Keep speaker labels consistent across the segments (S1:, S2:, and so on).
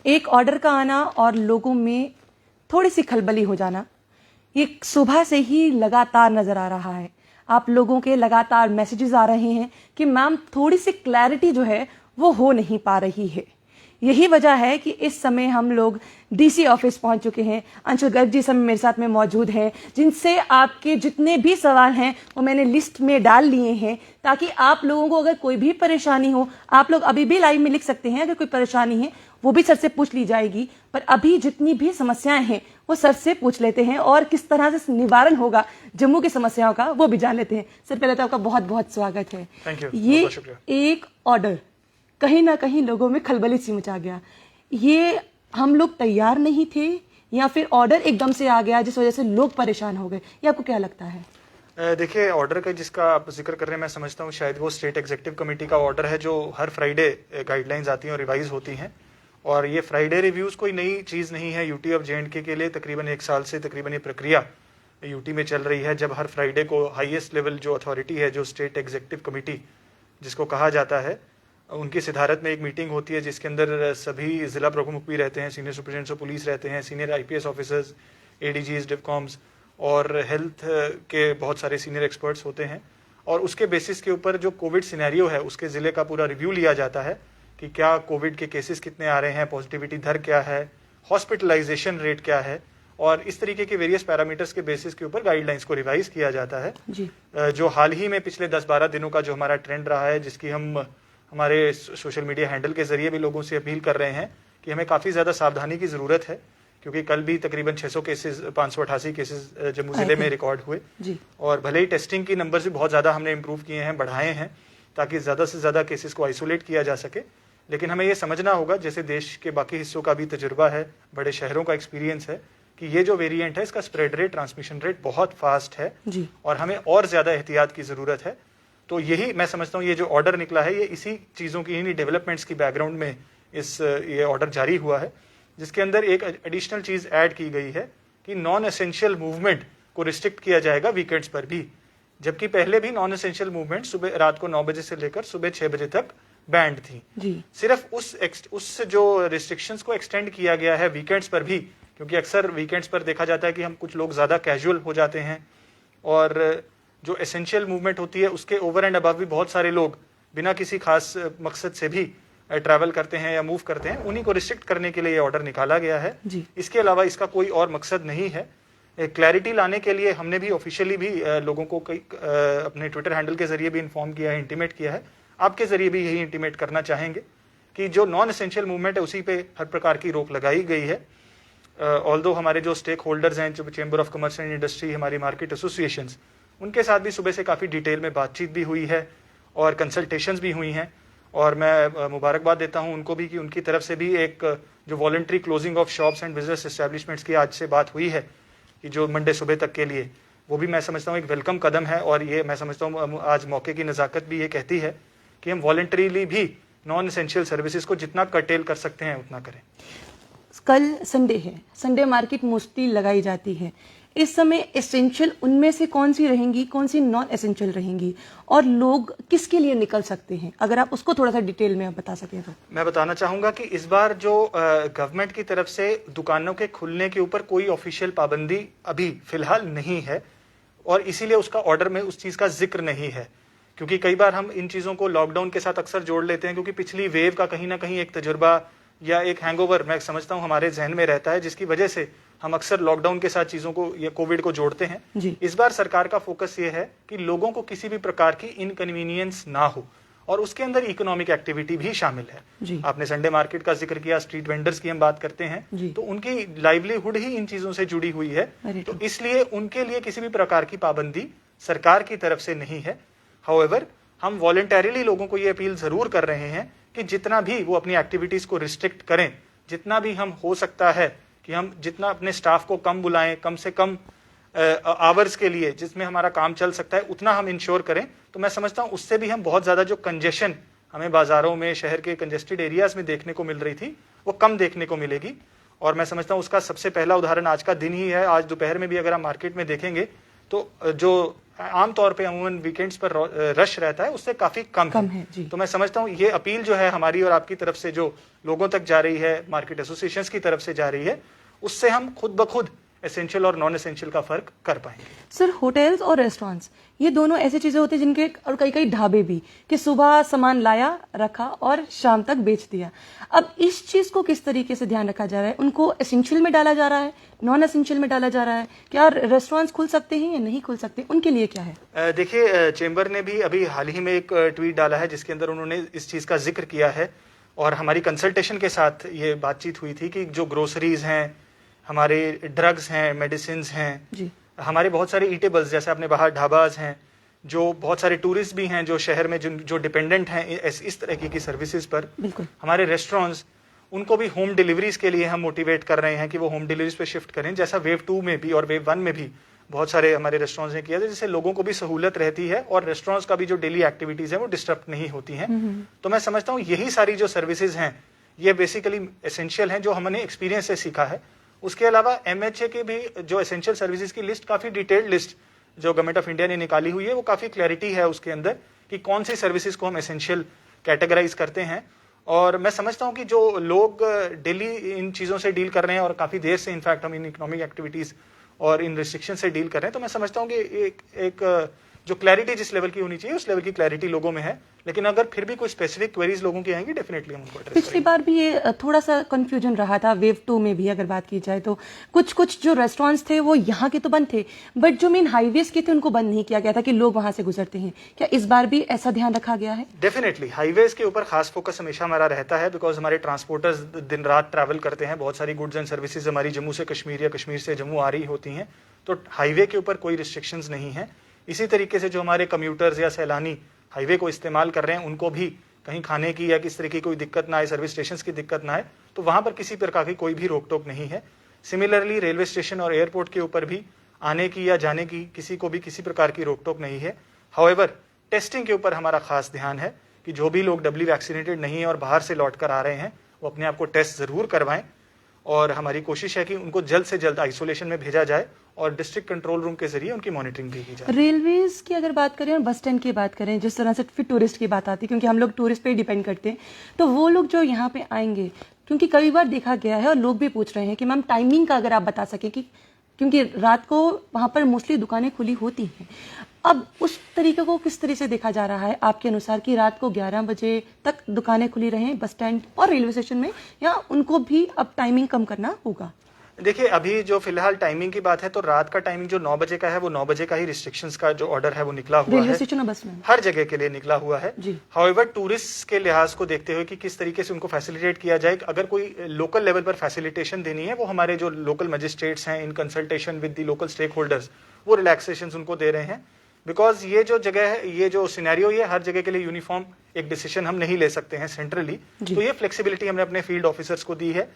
S1: एक ऑर्डर का आना और लोगों में थोड़ी सी खलबली हो जाना, ये सुबह से ही लगातार नजर आ रहा है। आप लोगों के लगातार मैसेजेस आ रहे हैं कि मैम थोड़ी सी क्लैरिटी जो है वो हो नहीं पा रही है। यही वजह है कि इस समय हम लोग डीसी ऑफिस पहुंच चुके हैं। अंशुल गर्ग जी समय मेरे साथ में मौजूद हैं, जिनसे आपके जितने भी सवाल हैं वो मैंने लिस्ट में डाल लिए हैं, ताकि आप लोगों को अगर कोई भी परेशानी हो, आप लोग अभी भी लाइव में लिख सकते हैं। अगर कोई परेशानी है वो भी सर से पूछ ली जाएगी, पर अभी जितनी भी समस्याएं हैं वो सर से पूछ लेते हैं और किस तरह से निवारण होगा जम्मू की समस्याओं का वो भी जान लेते हैं। सर पहले तो आपका बहुत बहुत स्वागत है।
S2: Thank you.
S1: ये एक ऑर्डर कहीं ना कहीं लोगों में खलबली सी मचा गया। ये हम लोग तैयार नहीं थे या फिर ऑर्डर एकदम से आ गया जिस वजह से लोग परेशान हो गए, ये आपको क्या लगता है?
S2: देखिए, ऑर्डर का जिसका आप जिक्र कर रहे हैं, मैं समझता हूँ शायद वो स्टेट एग्जीक्यूटिव कमेटी का ऑर्डर है, जो हर फ्राइडे गाइडलाइंस आती हैं और रिवाइज होती हैं। और ये फ्राइडे रिव्यूज कोई नई चीज़ नहीं है। यूटी ऑफ जे&के के लिए तकरीबन 1 साल से तकरीबन ये प्रक्रिया यूटी में चल रही है, जब हर फ्राइडे को हाईएस्ट लेवल जो अथॉरिटी है, जो स्टेट एग्जीक्यूटिव कमेटी जिसको कहा जाता है, उनकी सिधारत में एक मीटिंग होती है, जिसके अंदर सभी जिला प्रमुख भी रहते हैं, सीनियर सुपरिटेंडेंट्स ऑफ पुलिस रहते हैं, सीनियर आईपीएस ऑफिसर्स, एडीजीज, डिवकॉम्स और हेल्थ के बहुत सारे सीनियर एक्सपर्ट्स होते हैं। और उसके बेसिस के ऊपर जो कोविड सिनेरियो है उसके ज़िले का पूरा रिव्यू लिया जाता है कि क्या कोविड के केसेस कितने आ रहे हैं, पॉजिटिविटी दर क्या है, हॉस्पिटलाइजेशन रेट क्या है, और इस तरीके के वेरियस पैरामीटर्स के बेसिस के ऊपर गाइडलाइंस को रिवाइज किया जाता है
S1: जी।
S2: जो हाल ही में पिछले 10-12 दिनों का जो हमारा ट्रेंड रहा है, जिसकी हम हमारे सोशल मीडिया हैंडल के जरिए भी लोगों से अपील कर रहे हैं कि हमें काफ़ी ज़्यादा सावधानी की ज़रूरत है, क्योंकि कल भी तकरीबन 600 केसेस, 588 केसेस जम्मू ज़िले में रिकॉर्ड हुए
S1: जी।
S2: और भले ही टेस्टिंग की नंबर भी बहुत ज़्यादा हमने इम्प्रूव किए हैं, बढ़ाए हैं, ताकि ज़्यादा से ज़्यादा केसेस को आइसोलेट किया जा सके। लेकिन हमें ये समझना होगा, जैसे देश के बाकी हिस्सों का भी तजुर्बा है, बड़े शहरों का एक्सपीरियंस है, कि ये जो वेरिएंट है इसका स्प्रेड रेट, ट्रांसमिशन रेट बहुत फास्ट है
S1: जी।
S2: और हमें और ज़्यादा एहतियात की ज़रूरत है। तो यही मैं समझता हूँ, ये जो ऑर्डर निकला है ये इसी चीज़ों की, इन्हीं डेवलपमेंट्स की बैकग्राउंड में ये ऑर्डर जारी हुआ है, जिसके अंदर एक एडिशनल चीज़ ऐड की गई है कि नॉन एसेंशियल मूवमेंट को रिस्ट्रिक्ट किया जाएगा वीकेंड्स पर भी, जबकि पहले भी नॉन एसेंशियल मूवमेंट सुबह रात को 9 बजे से लेकर सुबह 6 बजे तक बैंड थी
S1: जी।
S2: सिर्फ उस जो रिस्ट्रिक्शंस को एक्सटेंड किया गया है वीकेंड्स पर भी, क्योंकि अक्सर वीकेंड्स पर देखा जाता है कि हम कुछ लोग ज़्यादा कैजुअल हो जाते हैं और जो एसेंशियल मूवमेंट होती है उसके ओवर एंड अबव भी बहुत सारे लोग बिना किसी खास मकसद से भी ट्रैवल करते हैं या मूव करते हैं, उन्हीं को रिस्ट्रिक्ट करने के लिए ये ऑर्डर निकाला गया है
S1: जी।
S2: इसके अलावा इसका कोई और मकसद नहीं है। क्लैरिटी लाने के लिए हमने भी ऑफिशियली भी लोगों को कई अपने ट्विटर हैंडल के जरिए भी इन्फॉर्म किया है, इंटीमेट किया है, आपके जरिए भी यही इंटीमेट करना चाहेंगे कि जो नॉन एसेंशियल मूवमेंट है उसी पे हर प्रकार की रोक लगाई गई है। ऑल्दो हमारे जो स्टेक होल्डर्स हैं, जो chamber of commerce and industry, हमारी मार्केट एसोसिएशंस, उनके साथ भी सुबह से काफ़ी डिटेल में बातचीत भी हुई है और कंसल्टेशंस भी हुई हैं, और मैं मुबारकबाद देता हूं उनको भी कि उनकी तरफ से भी एक जो voluntary closing of shops and business establishments की आज से बात हुई है कि जो मंडे सुबह तक के लिए, वो भी मैं समझता हूँ एक वेलकम कदम है। और ये मैं समझता हूँ आज मौके की नज़ाकत भी ये कहती है कि हम वॉलंटरीली भी नॉन एसेंशियल सर्विसेज को जितना कर्टेल कर सकते हैं उतना करें।
S1: कल संडे है, संडे मार्केट मोस्टली लगाई जाती है। इस समय एसेंशियल उनमें से कौन सी रहेंगी, कौन सी नॉन एसेंशियल रहेंगी, और लोग किसके लिए निकल सकते हैं? अगर आप उसको थोड़ा सा डिटेल में आप बता सकें तो।
S2: मैं बताना चाहूँगा कि इस बार जो गवर्नमेंट की तरफ से दुकानों के खुलने के ऊपर कोई ऑफिशियल पाबंदी अभी फिलहाल नहीं है, और इसीलिए उसका ऑर्डर में उस चीज़ का जिक्र नहीं है, क्योंकि कई बार हम इन चीज़ों को लॉकडाउन के साथ अक्सर जोड़ लेते हैं, क्योंकि पिछली वेव का कहीं ना कहीं एक तजुर्बा या एक हैंगओवर मैं समझता हूँ हमारे जहन में रहता है, जिसकी वजह से हम अक्सर लॉकडाउन के साथ चीज़ों को या कोविड को जोड़ते हैं। इस बार सरकार का फोकस ये है कि लोगों को किसी भी प्रकार की इनकन्वीनियंस ना हो, और उसके अंदर इकोनॉमिक एक्टिविटी भी शामिल है। आपने संडे मार्केट का जिक्र किया, स्ट्रीट वेंडर्स की हम बात करते हैं तो उनकी लाइवलीहुड ही इन चीज़ों से जुड़ी हुई है, तो इसलिए उनके लिए किसी भी प्रकार की पाबंदी सरकार की तरफ से नहीं है। हाउएवर, हम वॉलंटरीली लोगों को ये अपील जरूर कर रहे हैं कि जितना भी वो अपनी एक्टिविटीज को रिस्ट्रिक्ट करें, जितना भी हम हो सकता है कि हम जितना अपने स्टाफ को कम बुलाएं, कम से कम आवर्स के लिए जिसमें हमारा काम चल सकता है उतना हम इंश्योर करें। तो मैं समझता हूँ उससे भी हम बहुत ज़्यादा जो कंजेशन हमें बाजारों में, शहर के कंजेस्टेड एरियाज में देखने को मिल रही थी, वो कम देखने को मिलेगी। और मैं समझता हूँ उसका सबसे पहला उदाहरण आज का दिन ही है। आज दोपहर में भी अगर हम मार्केट में देखेंगे तो जो आमतौर पे अमूमन वीकेंड्स पर रश रहता है उससे काफी कम
S1: है जी।
S2: तो मैं समझता हूँ ये अपील जो है हमारी और आपकी तरफ से जो लोगों तक जा रही है, मार्केट एसोसिएशंस की तरफ से जा रही है, उससे हम खुद ब खुद एसेंशियल और नॉन एसेंशियल का फर्क कर पाएंगे।
S1: सर होटल्स और रेस्टोरेंट्स ये दोनों ऐसी चीजें होती हैं जिनके, और कई कई ढाबे भी, कि सुबह सामान लाया रखा और शाम तक बेच दिया। अब इस चीज को किस तरीके से ध्यान रखा जा रहा है? उनको एसेंशियल में डाला जा रहा है, नॉन एसेंशियल में डाला जा रहा है? क्या रेस्टोरेंट्स खुल सकते हैं या नहीं खुल सकते, उनके लिए क्या है?
S2: देखिए, चेंबर ने भी अभी हाल ही में एक ट्वीट डाला है जिसके अंदर उन्होंने इस चीज का जिक्र किया है और हमारी कंसल्टेशन के साथ ये बातचीत हुई थी कि जो ग्रोसरीज हैं, हमारे ड्रग्स हैं, मेडिसिन हैं
S1: जी,
S2: हमारे बहुत सारे ईटेबल्स, जैसे आपने बाहर ढाबाज हैं, जो बहुत सारे टूरिस्ट भी हैं जो शहर में जो डिपेंडेंट हैं इस तरह की सर्विसेज पर,
S1: बिल्कुल।
S2: हमारे रेस्टोरेंट्स, उनको भी होम डिलीवरीज के लिए हम मोटिवेट कर रहे हैं कि वो होम डिलीवरीज पे शिफ्ट करें, जैसा वेव 2 में भी और वेव 1 में भी बहुत सारे हमारे रेस्टोरेंट्स ने किया था, जिससे लोगों को भी सहूलत रहती है और रेस्टोरेंट्स का भी जो डेली एक्टिविटीज है वो डिस्टर्ब नहीं होती हैं। तो मैं समझता हूँ यही सारी जो सर्विसेज हैं ये बेसिकली एसेंशियल हैं, जो हमने एक्सपीरियंस से सीखा है। उसके अलावा MHA के भी जो एसेंशियल सर्विसेज की लिस्ट, काफी डिटेल्ड लिस्ट जो गवर्नमेंट ऑफ इंडिया ने निकाली हुई है, वो काफी क्लैरिटी है उसके अंदर कि कौन सी सर्विसेज को हम एसेंशियल कैटेगराइज करते हैं। और मैं समझता हूं कि जो लोग डेली इन चीजों से डील कर रहे हैं और काफी देर से इनफैक्ट हम इन इकोनॉमिक एक्टिविटीज और इन रिस्ट्रिक्शन से डील कर रहे हैं, तो मैं समझता हूं कि एक जो क्लैरिटी जिस लेवल की होनी चाहिए उस लेवल की क्लैरिटी लोगों में है। लेकिन अगर फिर भी कोई स्पेसिफिक क्वेरीज लोगों की आएंगी, डेफिनेटली हम उनको एड्रेस
S1: पिछली
S2: करेंगे।
S1: बार भी ये थोड़ा सा कंफ्यूजन रहा था वेव 2 में भी, अगर बात की जाए तो कुछ जो रेस्टोरेंट्स थे वो यहाँ के तो बंद थे, बट जो मेन हाईवेज के थे उनको बंद नहीं किया गया था कि लोग वहां से गुजरते हैं। क्या इस बार भी ऐसा ध्यान रखा गया है?
S2: डेफिनेटली हाईवेज के ऊपर खास फोकस हमेशा हमारा रहता है, बिकॉज हमारे ट्रांसपोर्टर्स दिन रात ट्रैवल करते हैं, बहुत सारी गुड्स एंड सर्विसेज हमारी जम्मू से कश्मीर या कश्मीर से जम्मू आ रही होती हैं, तो हाईवे के ऊपर कोई रिस्ट्रिक्शंस नहीं है। इसी तरीके से जो हमारे कम्यूटर्स या सैलानी हाईवे को इस्तेमाल कर रहे हैं, उनको भी कहीं खाने की या किस तरह की कोई दिक्कत ना आए, सर्विस स्टेशन की दिक्कत ना आए, तो वहां पर किसी प्रकार की कोई भी रोक टोक नहीं है। सिमिलरली रेलवे स्टेशन और एयरपोर्ट के ऊपर भी आने की या जाने की किसी को भी किसी प्रकार की रोक टोक नहीं है। हाउएवर टेस्टिंग के ऊपर हमारा खास ध्यान है कि जो भी लोग डबली वैक्सीनेटेड नहीं है और बाहर से लौट कर आ रहे हैं, वो अपने आप को टेस्ट जरूर करवाएं और हमारी कोशिश है कि उनको जल्द से जल्द आइसोलेशन में भेजा जाए और डिस्ट्रिक्ट कंट्रोल रूम के जरिए उनकी मॉनिटरिंग भी की जाए।
S1: रेलवेज की अगर बात करें और बस स्टैंड की बात करें, जिस तरह से फिर टूरिस्ट की बात आती है, क्योंकि हम लोग टूरिस्ट पे ही डिपेंड करते हैं, तो वो लोग जो यहाँ पे आएंगे, क्योंकि कई बार देखा गया है और लोग भी पूछ रहे हैं कि मैम टाइमिंग का अगर आप बता सके कि, क्योंकि रात को वहां पर मोस्टली दुकानें खुली होती हैं, अब उस तरीके को किस तरह से देखा जा रहा है आपके अनुसार कि रात को 11 बजे तक दुकानें खुली रहें बस स्टैंड और रेलवे स्टेशन में, या उनको भी अब टाइमिंग कम करना होगा?
S2: देखिए, अभी जो फिलहाल टाइमिंग की बात है, तो रात का टाइमिंग जो 9 बजे का है वो 9 बजे का ही रिस्ट्रिक्शंस का जो ऑर्डर है वो निकला हुआ
S1: रेलवे
S2: है,
S1: स्टेशन और बस में
S2: हर जगह के लिए निकला हुआ है।
S1: जी।
S2: हाउएवर टूरिस्ट के लिहाज को देखते हुए कि किस तरीके से उनको फैसिलिटेट किया जाए, अगर कोई लोकल लेवल पर फैसिलिटेशन देनी है, वो हमारे जो लोकल मजिस्ट्रेट्स हैं in consultation with the local stakeholders वो रिलैक्सेशन उनको दे रहे हैं। बिकॉज ये जो जगह है, ये जो सिनेरियो, ये हर जगह के लिए यूनिफॉर्म एक डिसीजन हम नहीं ले सकते हैं सेंट्रली, तो ये फ्लेक्सिबिलिटी हमने अपने फील्ड ऑफिसर्स को दी है।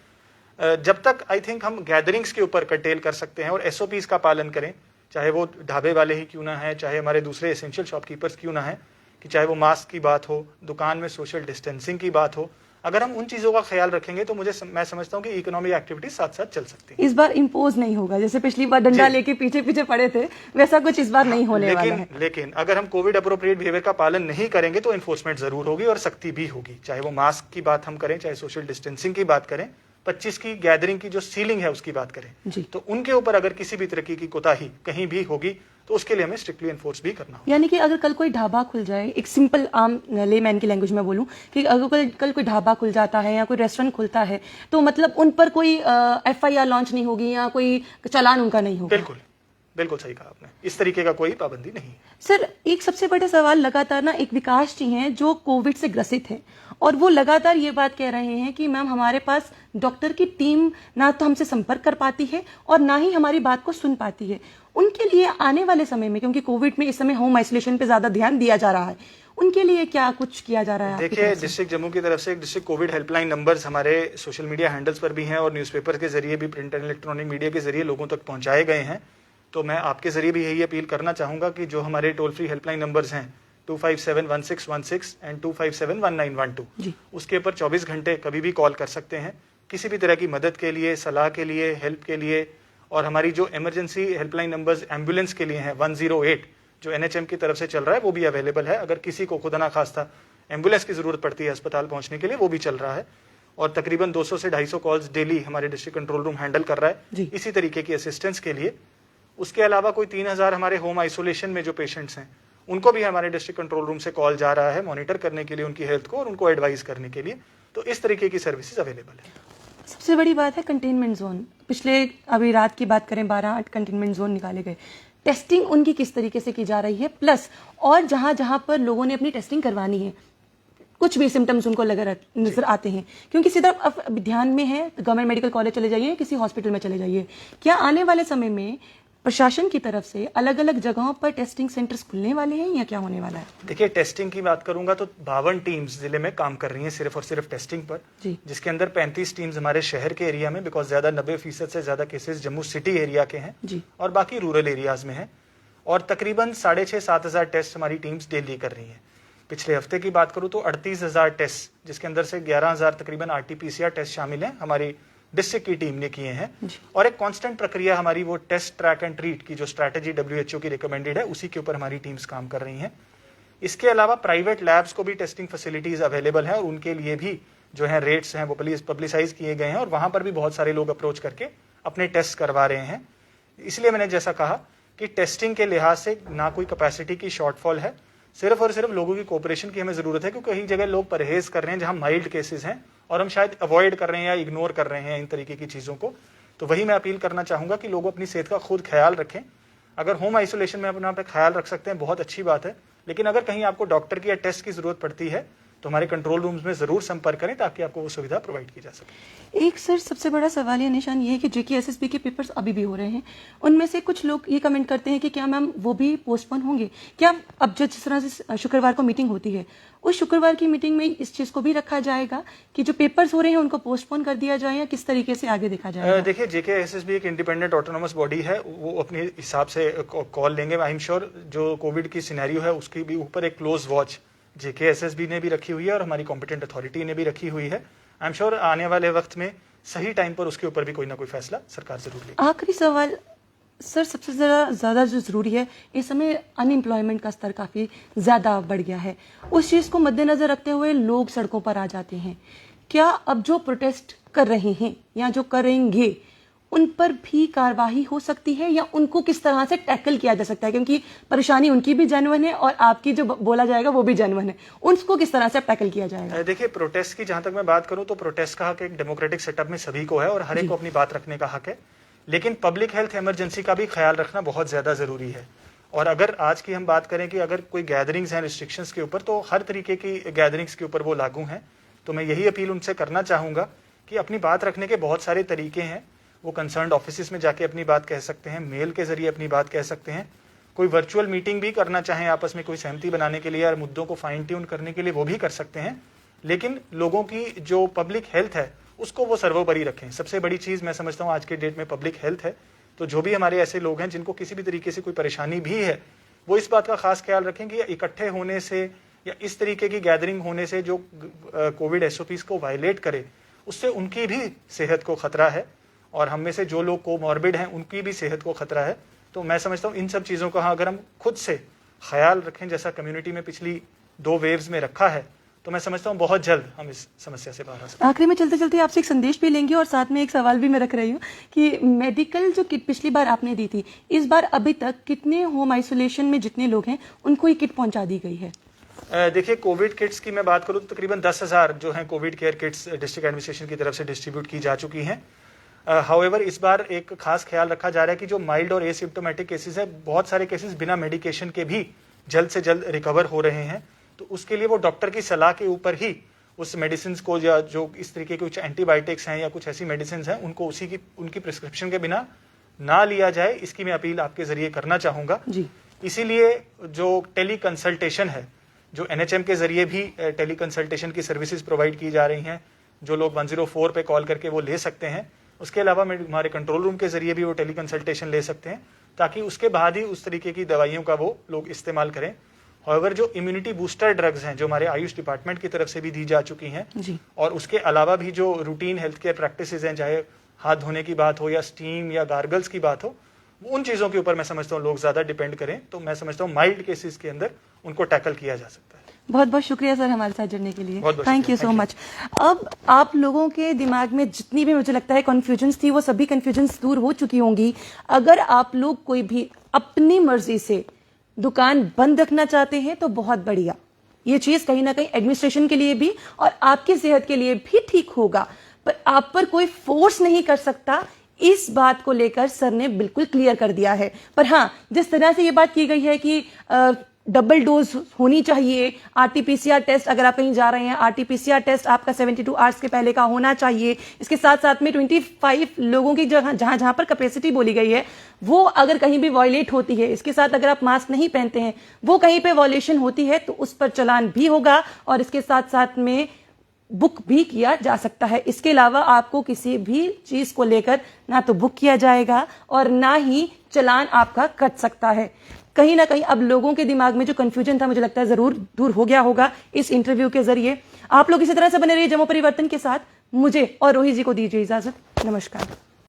S2: जब तक आई थिंक हम गैदरिंग्स के ऊपर कर्टेल कर सकते हैं और SOPs का पालन करें, चाहे वो ढाबे वाले ही क्यों ना है, चाहे हमारे दूसरे एसेंशियल शॉपकीपर्स क्यों ना है, कि चाहे वो मास्क की बात हो, दुकान में सोशल डिस्टेंसिंग की बात हो, अगर हम उन चीजों का ख्याल रखेंगे तो मैं समझता हूँ कि इकोनॉमिक एक्टिविटीज साथ साथ चल सकती है।
S1: इस बार इम्पोज नहीं होगा, जैसे पिछली बार डंडा लेके पीछे पीछे पड़े थे, वैसा कुछ इस बार नहीं होने वाला है।
S2: लेकिन अगर हम कोविड अप्रोप्रिएट बिहेवियर का पालन नहीं करेंगे तो इन्फोर्समेंट जरूर होगी और सख्ती भी होगी, चाहे वो मास्क की बात हम करें, चाहे सोशल डिस्टेंसिंग की बात करें, 25 की गैदरिंग की जो सीलिंग है उसकी बात करें
S1: जी।
S2: तो उनके ऊपर अगर किसी भी तरह की कोताही कहीं भी होगी तो उसके लिए हमें स्ट्रिक्टली एनफोर्स भी करना होगा।
S1: यानी कि अगर कल कोई ढाबा खुल जाए, एक सिंपल आम लेमैन की लैंग्वेज में बोलूं कि अगर कल कोई ढाबा खुल जाता है या कोई रेस्टोरेंट खुलता है, तो मतलब उन पर कोई FIR लॉन्च नहीं होगी या कोई चालान उनका नहीं होगा?
S2: बिल्कुल बिल्कुल सही कहा आपने, इस तरीके का कोई पाबंदी नहीं।
S1: सर, एक सबसे बड़ा सवाल, लगातार ना एक विकास जी हैं जो कोविड से ग्रसित हैं और वो लगातार ये बात कह रहे हैं कि मैम हमारे पास डॉक्टर की टीम ना तो हमसे संपर्क कर पाती है और ना ही हमारी बात को सुन पाती है। उनके लिए आने वाले समय में, क्योंकि कोविड में इस समय होम आइसोलेशन पे ज्यादा ध्यान दिया जा रहा है, उनके लिए क्या कुछ किया जा रहा है?
S2: देखिए, डिस्ट्रिक्ट जम्मू की तरफ से एक डिस्ट्रिक्ट कोविड हेल्पलाइन नंबर्स हमारे सोशल मीडिया हैंडल्स पर भी हैं और न्यूज़पेपर के जरिए भी, प्रिंट एंड इलेक्ट्रॉनिक मीडिया के जरिए लोगों तक पहुंचाए गए हैं। तो मैं आपके जरिए भी यही अपील करना चाहूंगा कि जो हमारे टोल फ्री हेल्पलाइन नंबर्स हैं 2571616 एंड 2571912, उसके ऊपर 24 घंटे कभी भी कॉल कर सकते हैं किसी भी तरह की मदद के लिए, सलाह के लिए, हेल्प के लिए। और हमारी जो इमरजेंसी हेल्पलाइन नंबर्स एम्बुलेंस के लिए हैं 108, जो NHM की तरफ से चल रहा है वो भी अवेलेबल है। अगर किसी को खुदा ना खास्ता एम्बुलेंस की जरूरत पड़ती है अस्पताल पहुंचने के लिए, वो भी चल रहा है। और तकरीबन 200 से 250 कॉल्स डेली हमारे डिस्ट्रिक्ट कंट्रोल रूम हैंडल कर रहा है इसी तरीके की असिस्टेंस के लिए। उसके अलावा कोई 3000 हमारे होम आइसोलेशन में जो पेशेंट्स हैं उनको भी हमारे डिस्ट्रिक्ट कंट्रोल रूम से कॉल जा रहा है मॉनिटर करने के लिए उनकी हेल्थ को और उनको एडवाइस करने के लिए। तो इस तरीके की सर्विसेज अवेलेबल है।
S1: सबसे बड़ी बात है कंटेनमेंट जोन। पिछले अभी रात की बात करें 12-8 कंटेनमेंट जोन निकाले गए। टेस्टिंग उनकी किस तरीके से की जा रही है, प्लस और जहां जहां पर लोगों ने अपनी टेस्टिंग करवानी है, कुछ भी सिम्टम्स उनको नजर आते हैं, क्योंकि सीधा अब ध्यान में है गवर्नमेंट मेडिकल कॉलेज चले जाइए, किसी हॉस्पिटल में चले जाइए, क्या आने वाले समय में प्रशासन की तरफ से अलग अलग जगहों पर टेस्टिंग सेंटर्स खुलने वाले हैं या क्या होने वाला है?
S2: देखिए, टेस्टिंग की बात करूंगा तो 52 टीम्स जिले में काम कर रही हैं सिर्फ और सिर्फ टेस्टिंग पर, जिसके अंदर 35 टीम्स हमारे शहर के एरिया में, बिकॉज ज्यादा 90% से ज्यादा केसेस जम्मू सिटी एरिया के हैं और बाकी रूरल एरियाज में है। और तकरीबन 6,500-7 हजार टेस्ट हमारी टीम्स डेली कर रही हैं। पिछले हफ्ते की बात करूं तो 38,000 टेस्ट, जिसके अंदर से 11,000 तकरीबन RT-PCR टेस्ट शामिल हैं, हमारी डिस्ट्रिक्ट की टीम ने किए हैं। और एक कांस्टेंट प्रक्रिया हमारी वो टेस्ट ट्रैक एंड ट्रीट की जो स्ट्रैटेजी WHO की रिकमेंडेड है, उसी के ऊपर हमारी टीम्स काम कर रही हैं। इसके अलावा प्राइवेट लैब्स को भी टेस्टिंग फैसिलिटीज अवेलेबल हैं और उनके लिए भी जो है रेट्स हैं वो पब्लिसाइज किए गए हैं और वहां पर भी बहुत सारे लोग अप्रोच करके अपने टेस्ट करवा रहे हैं। इसलिए मैंने जैसा कहा कि टेस्टिंग के लिहाज से ना कोई कैपेसिटी की शॉर्टफॉल है, सिर्फ और सिर्फ लोगों की कोऑपरेशन की हमें जरूरत है, क्योंकि कई जगह लोग परहेज कर रहे हैं जहां माइल्ड केसेस हैं और हम शायद अवॉइड कर रहे हैं या इग्नोर कर रहे हैं इन तरीके की चीजों को। तो वही मैं अपील करना चाहूंगा कि लोग अपनी सेहत का खुद ख्याल रखें। अगर होम आइसोलेशन में अपना ख्याल रख सकते हैं बहुत अच्छी बात है, लेकिन अगर कहीं आपको डॉक्टर की या टेस्ट की जरूरत पड़ती है तो हमारे कंट्रोल रूम्स में जरूर संपर्क करें ताकि आपको वो सुविधा प्रोवाइड की जा सके।
S1: एक सर सबसे बड़ा सवाल या निशान ये है कि JK-SSB के पेपर्स अभी भी हो रहे हैं, उनमें से कुछ लोग ये कमेंट करते हैं कि क्या मैम वो भी पोस्टपोन होंगे क्या? अब जो जिस तरह से शुक्रवार को मीटिंग होती है, उस शुक्रवार की मीटिंग में इस चीज को भी रखा जाएगा कि जो पेपर्स हो रहे हैं उनको पोस्टपोन कर दिया जाए या किस तरीके से आगे देखा जाएगा?
S2: देखिए, JK-SSB एक इंडिपेंडेंट ऑटोनोमस बॉडी है, वो अपने हिसाब से कॉल लेंगे। आई एम श्योर जो कोविड की सिनेरियो है उसकी भी ऊपर एक क्लोज वॉच JK-SSB ने भी रखी हुई है और हमारी कॉम्पिटेंट अथॉरिटी ने भी रखी हुई है। आई एम श्योर आने वाले वक्त में सही टाइम पर उसके ऊपर भी कोई ना कोई फैसला सरकार जरूर लेगी।
S1: आखिरी सवाल सर, सबसे ज्यादा जो जरूरी है, इस समय अनएम्प्लॉयमेंट का स्तर काफी ज्यादा बढ़ गया है, उस चीज को मद्देनजर रखते हुए लोग सड़कों पर आ जाते हैं। क्या अब जो प्रोटेस्ट कर रहे हैं या जो करेंगे उन पर भी कार्रवाई हो सकती है या उनको किस तरह से टैकल किया जा सकता है, क्योंकि परेशानी उनकी भी जेन्युइन है और आपकी जो बोला जाएगा वो भी जेन्युइन है, उनको किस तरह से टैकल किया जाएगा?
S2: देखिए, प्रोटेस्ट की जहां तक मैं बात करूं तो प्रोटेस्ट का हक एक डेमोक्रेटिक सेटअप में सभी को है और हर एक को अपनी बात रखने का हक है, लेकिन पब्लिक हेल्थ इमरजेंसी का भी ख्याल रखना बहुत ज्यादा जरूरी है। और अगर आज की हम बात करें कि अगर कोई गैदरिंग्स हैं रिस्ट्रिक्शंस के ऊपर, तो हर तरीके की गैदरिंग्स के ऊपर वो लागू हैं। तो मैं यही अपील उनसे करना चाहूंगा कि अपनी बात रखने के बहुत सारे तरीके हैं। वो कंसर्न्ड ऑफिस में जाके अपनी बात कह सकते हैं, मेल के जरिए अपनी बात कह सकते हैं, कोई वर्चुअल मीटिंग भी करना चाहें आपस में कोई सहमति बनाने के लिए या मुद्दों को फाइन ट्यून करने के लिए वो भी कर सकते हैं। लेकिन लोगों की जो पब्लिक हेल्थ है उसको वो सर्वोपरि रखें। सबसे बड़ी चीज मैं समझता हूँ आज के डेट में पब्लिक हेल्थ है। तो जो भी हमारे ऐसे लोग हैं जिनको किसी भी तरीके से कोई परेशानी भी है, वो इस बात का खास ख्याल रखें कि इकट्ठे होने से या इस तरीके की गैदरिंग होने से जो कोविड SOPs को वायलेट करे उससे उनकी भी सेहत को खतरा है और हम में से जो लोग कोमॉर्बिड हैं उनकी भी सेहत को खतरा है। तो मैं समझता हूँ इन सब चीज़ों का अगर हम खुद से ख्याल रखें, जैसा कम्युनिटी में पिछली 2 वेव्स में रखा है, तो मैं समझता हूँ बहुत जल्द हम इस समस्या से बाहर आ सकते हैं।
S1: आखिरी में चलते चलते आपसे एक संदेश भी लेंगे और साथ में एक सवाल भी मैं रख रही हूँ कि मेडिकल जो किट पिछली बार आपने दी थी, इस बार अभी तक कितने होम आइसोलेशन में जितने लोग हैं उनको ये किट पहुंचा दी गई है?
S2: देखिए, कोविड किट्स की मैं बात करूँ तो तकरीबन 10,000 जो हैं COVID care kits district administration की तरफ से डिस्ट्रीब्यूट की जा चुकी हैं। हाउएवर इस बार एक खास ख्याल रखा जा रहा है कि जो माइल्ड और एसिम्प्टोमेटिक केसेस है, बहुत सारे केसेस बिना मेडिकेशन के भी जल्द से जल्द रिकवर हो रहे हैं। तो उसके लिए वो डॉक्टर की सलाह के ऊपर ही उस मेडिसिन को या जो इस तरीके के कुछ एंटीबायोटिक्स हैं या कुछ ऐसी मेडिसिन हैं उनको उनकी प्रिस्क्रिप्शन के बिना ना लिया जाए, इसकी मैं अपील आपके जरिए करना चाहूंगा। इसीलिए जो टेली कंसल्टेशन है, जो NHM के जरिए भी टेली कंसल्टेशन की सर्विसेज प्रोवाइड की जा रही हैं, जो लोग 104 पे कॉल करके वो ले सकते हैं। उसके अलावा हमारे कंट्रोल रूम के जरिए भी वो टेली कंसल्टेशन ले सकते हैं, ताकि उसके बाद ही उस तरीके की दवाइयों का वो लोग इस्तेमाल करें। हाउएवर जो इम्यूनिटी बूस्टर ड्रग्स हैं, जो हमारे आयुष डिपार्टमेंट की तरफ से भी दी जा चुकी हैं, और उसके अलावा भी जो रूटीन हेल्थ केयर प्रैक्टिसेस हैं, चाहे हाथ धोने की बात हो या स्टीम या गार्गल्स की बात हो, उन चीज़ों के ऊपर मैं समझता हूँ लोग ज़्यादा डिपेंड करें, तो मैं समझता हूँ माइल्ड केसेस के अंदर उनको टैकल किया जा सकता है।
S1: बहुत बहुत शुक्रिया सर हमारे साथ जुड़ने के लिए।
S2: बहुत
S1: थैंक यू सो मच। अब आप लोगों के दिमाग में जितनी भी मुझे लगता है कन्फ्यूजन्स थी वो सभी कन्फ्यूजन्स दूर हो चुकी होंगी। अगर आप लोग कोई भी अपनी मर्जी से दुकान बंद रखना चाहते हैं तो बहुत बढ़िया, ये चीज कहीं ना कहीं एडमिनिस्ट्रेशन के लिए भी और आपकी सेहत के लिए भी ठीक होगा, पर आप पर कोई फोर्स नहीं कर सकता। इस बात को लेकर सर ने बिल्कुल क्लियर कर दिया है। पर हाँ, जिस तरह से ये बात की गई है कि डबल डोज होनी चाहिए, आरटीपीसीआर टेस्ट अगर आप कहीं जा रहे हैं, आरटीपीसीआर टेस्ट आपका 72 आवर्स के पहले का होना चाहिए। इसके साथ साथ में 25 लोगों की जगह जहां जहां पर कैपेसिटी बोली गई है वो अगर कहीं भी वॉयलेट होती है, इसके साथ अगर आप मास्क नहीं पहनते हैं, वो कहीं पे वॉयलेशन होती है तो उस पर चालान भी होगा और इसके साथ साथ में बुक भी किया जा सकता है। इसके अलावा आपको किसी भी चीज को लेकर ना तो बुक किया जाएगा और ना ही चालान आपका कट सकता है। कहीं ना कहीं अब लोगों के दिमाग में जो कंफ्यूजन था मुझे लगता है जरूर दूर हो गया होगा इस इंटरव्यू के जरिए। आप लोग इसी तरह से बने रहिए जम्मू परिवर्तन के साथ। मुझे और रोहित जी को दीजिए इजाजत। नमस्कार।